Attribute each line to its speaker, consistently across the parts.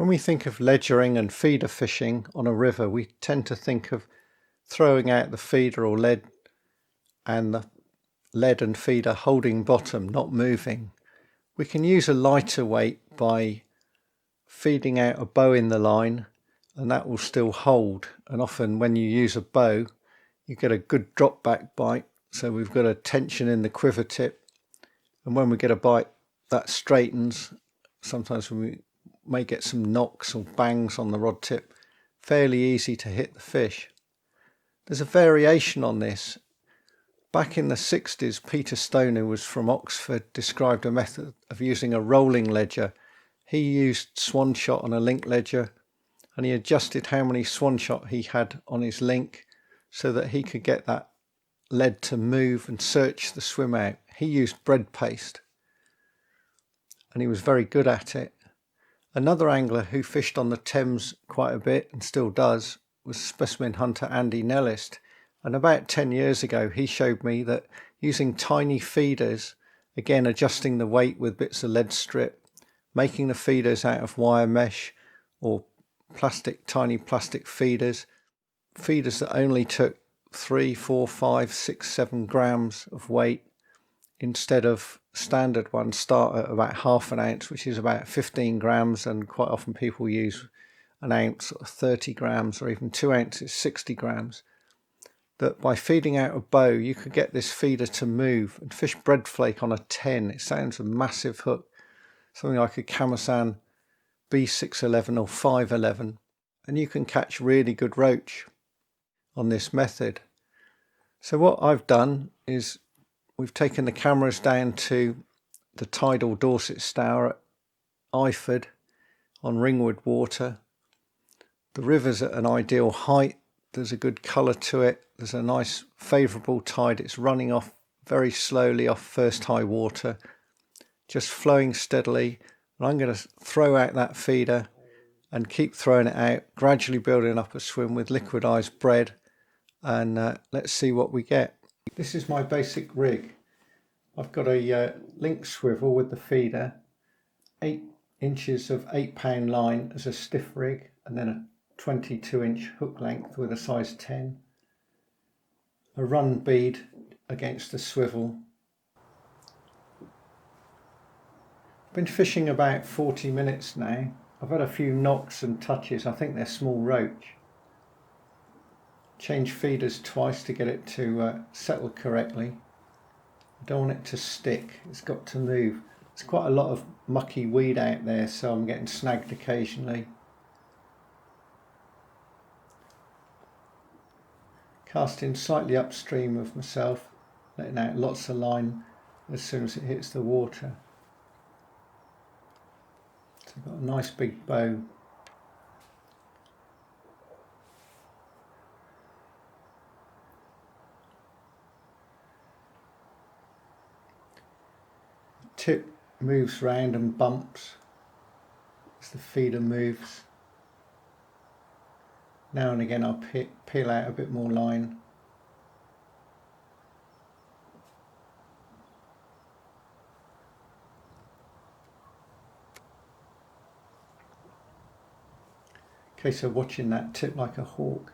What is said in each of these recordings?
Speaker 1: When we think of ledgering and feeder fishing on a river, we tend to think of throwing out the feeder or lead, and the lead and feeder holding bottom, not moving. We can use a lighter weight by feeding out a bow in the line, and that will still hold. And often when you use a bow, you get a good drop back bite. So we've got a tension in the quiver tip, and when we get a bite that straightens, sometimes we may get some knocks or bangs on the rod tip. Fairly easy to hit the fish. There's a variation on this. Back in the 60s, Peter Stone, who was from Oxford, described a method of using a rolling ledger. He used swan shot on a link ledger, and he adjusted how many swan shot he had on his link so that he could get that lead to move and search the swim out. He used bread paste, and he was very good at it. Another angler who fished on the Thames quite a bit and still does was specimen hunter Andy Nellist. And about 10 years ago, he showed me that using tiny feeders, again adjusting the weight with bits of lead strip, making the feeders out of wire mesh or tiny plastic feeders that only took 3, 4, 5, 6, 7 grams of weight, instead of standard ones start at about half an ounce, which is about 15 grams, and quite often people use an ounce or 30 grams, or even 2 ounces, 60 grams. That by feeding out a bow, you could get this feeder to move and fish bread flake on a 10. It sounds a massive hook, something like a Kamasan B611 or 511, and you can catch really good roach on this method. So what I've done is we've taken the cameras down to the tidal Dorset Stour at Iford on Ringwood water. The river's at an ideal height. There's a good colour to it. There's a nice favourable tide. It's running off very slowly off first high water, just flowing steadily. And I'm going to throw out that feeder and keep throwing it out, gradually building up a swim with liquidised bread, and let's see what we get. This is my basic rig. I've got a link swivel with the feeder, 8 inches of 8-pound line as a stiff rig, and then a 22-inch hook length with a size 10. A run bead against the swivel. I've been fishing about 40 minutes now. I've had a few knocks and touches. I think they're small roach. Change feeders twice to get it to settle correctly. I don't want it to stick, it's got to move. There's quite a lot of mucky weed out there, so I'm getting snagged occasionally. Casting slightly upstream of myself, letting out lots of line as soon as it hits the water. So I've got a nice big bow. The tip moves round and bumps as the feeder moves. Now and again I'll peel out a bit more line. Case of watching that tip like a hawk.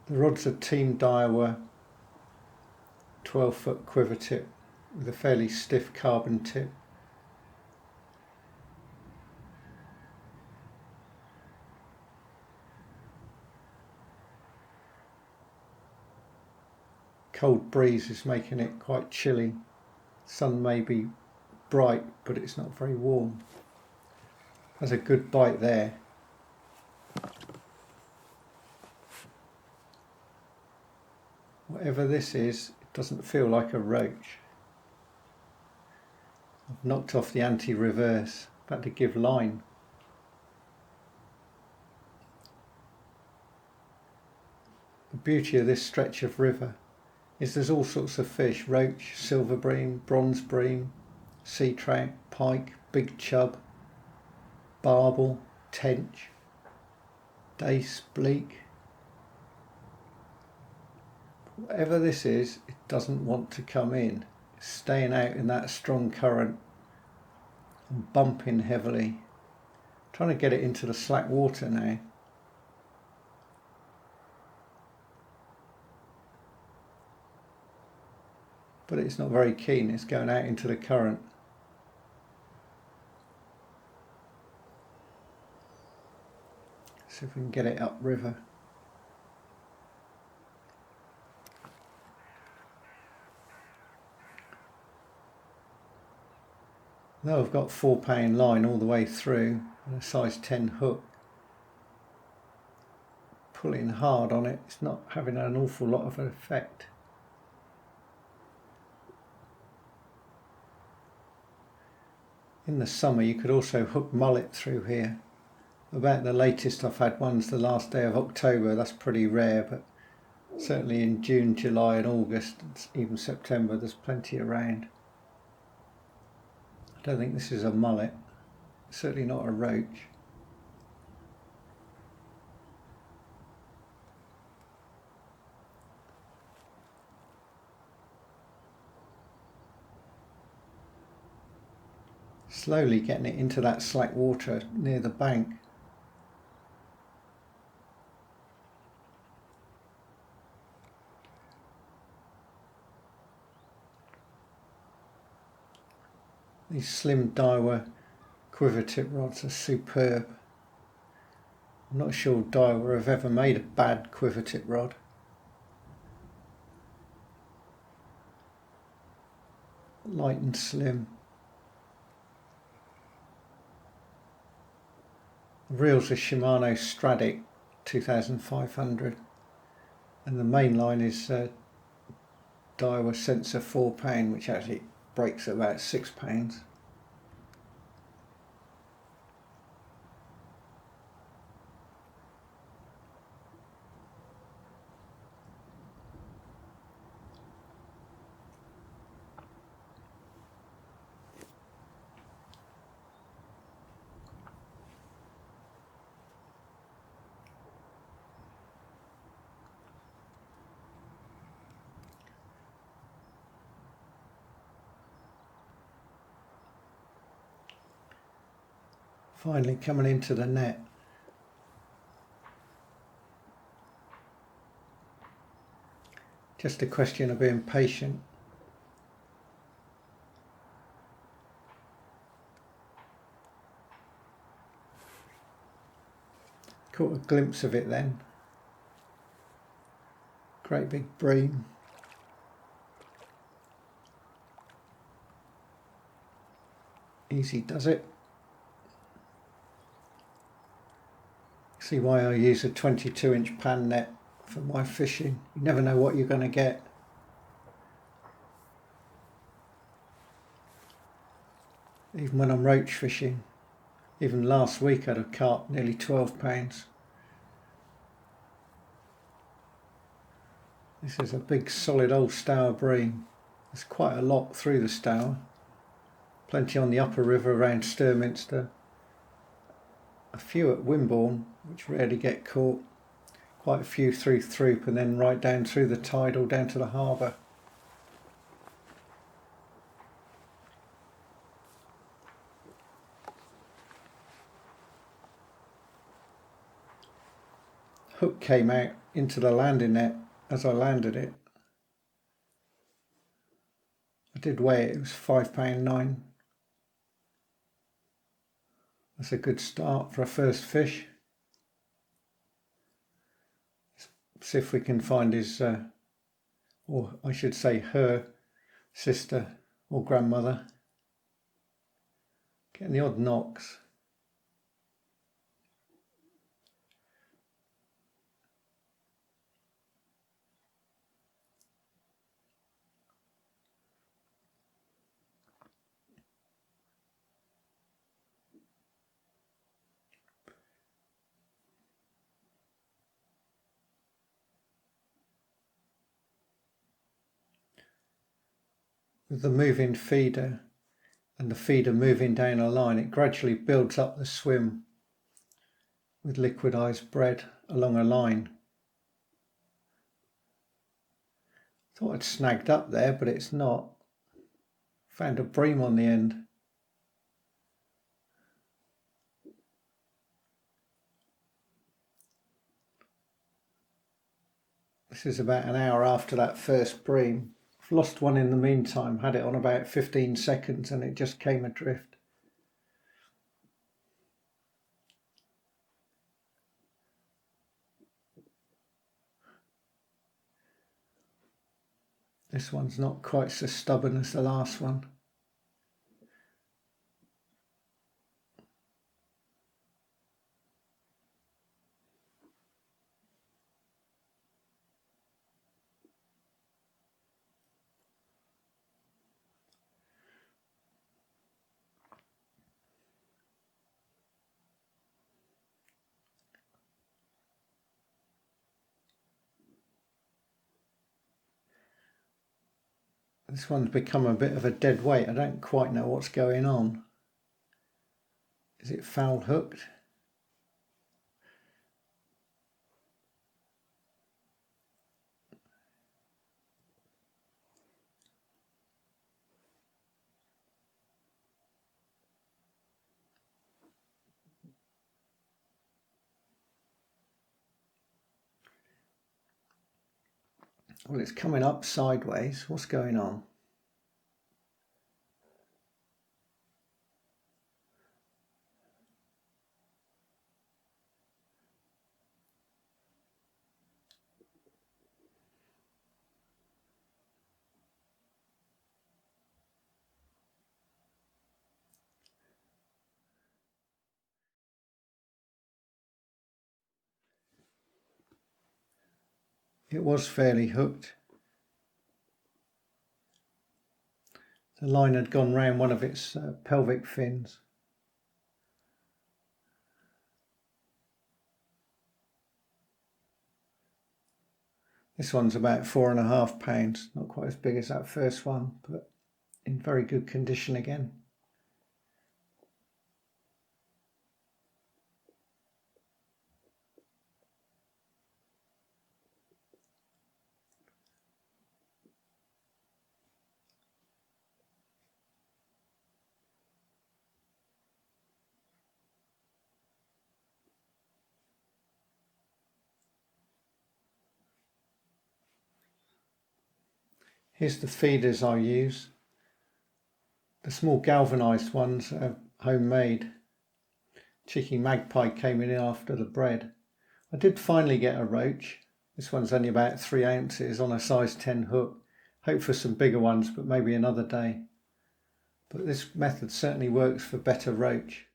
Speaker 1: The rod's a Team Daiwa 12-foot quiver tip with a fairly stiff carbon tip. Cold breeze is making it quite chilly. Sun may be bright, but it's not very warm. Has a good bite there. Whatever this is, it doesn't feel like a roach. I've knocked off the anti-reverse, about to give line. The beauty of this stretch of river is there's all sorts of fish: roach, silver bream, bronze bream, sea trout, pike, big chub, barbel, tench, dace, bleak. Whatever this is, it doesn't want to come in. It's staying out in that strong current and bumping heavily. Trying to get it into the slack water now. But it's not very keen, it's going out into the current. See if we can get it upriver. Though I've got 4-pound line all the way through and a size 10 hook, pulling hard on it, it's not having an awful lot of an effect. In the summer you could also hook mullet through here. About the latest I've had one's the last day of October. That's pretty rare, but certainly in June, July and August, even September, there's plenty around. I don't think this is a mullet, certainly not a roach. Slowly getting it into that slack water near the bank. These slim Daiwa quivertip rods are superb. I'm not sure Daiwa have ever made a bad quivertip rod. Light and slim. The reel's a Shimano Stradic 2500 and the main line is Daiwa Sensor 4-pound, which actually breaks at about 6 pounds. Finally coming into the net. Just a question of being patient. Caught a glimpse of it then. Great big bream. Easy does it. See why I use a 22-inch pan net for my fishing. You never know what you're going to get. Even when I'm roach fishing. Even last week I'd have caught nearly 12 pounds. This is a big solid old Stour bream. There's quite a lot through the Stour. Plenty on the upper river around Sturminster. A few at Wimborne, which rarely get caught. Quite a few through Throop and then right down through the tidal down to the harbour. Hook came out into the landing net as I landed it. I did weigh it, it was £5.9. That's a good start for a first fish. See if we can find his, or I should say her, sister or grandmother. Getting the odd knocks. With the moving feeder and the feeder moving down a line, it gradually builds up the swim with liquidized bread along a line. Thought I'd snagged up there, but it's not. Found a bream on the end. This is about an hour after that first bream. I've lost one in the meantime, had it on about 15 seconds and it just came adrift. This one's not quite so stubborn as the last one. This one's become a bit of a dead weight. I don't quite know what's going on. Is it foul hooked? Well, it's coming up sideways. What's going on? It was fairly hooked. The line had gone round one of its pelvic fins. This one's about 4.5 pounds, not quite as big as that first one, but in very good condition again. Here's the feeders I use. The small galvanised ones are homemade. Cheeky magpie came in after the bread. I did finally get a roach. This one's only about 3 ounces on a size 10 hook. Hope for some bigger ones, but maybe another day. But this method certainly works for better roach.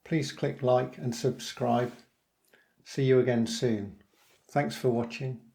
Speaker 1: Please click like and subscribe. See you again soon. Thanks for watching.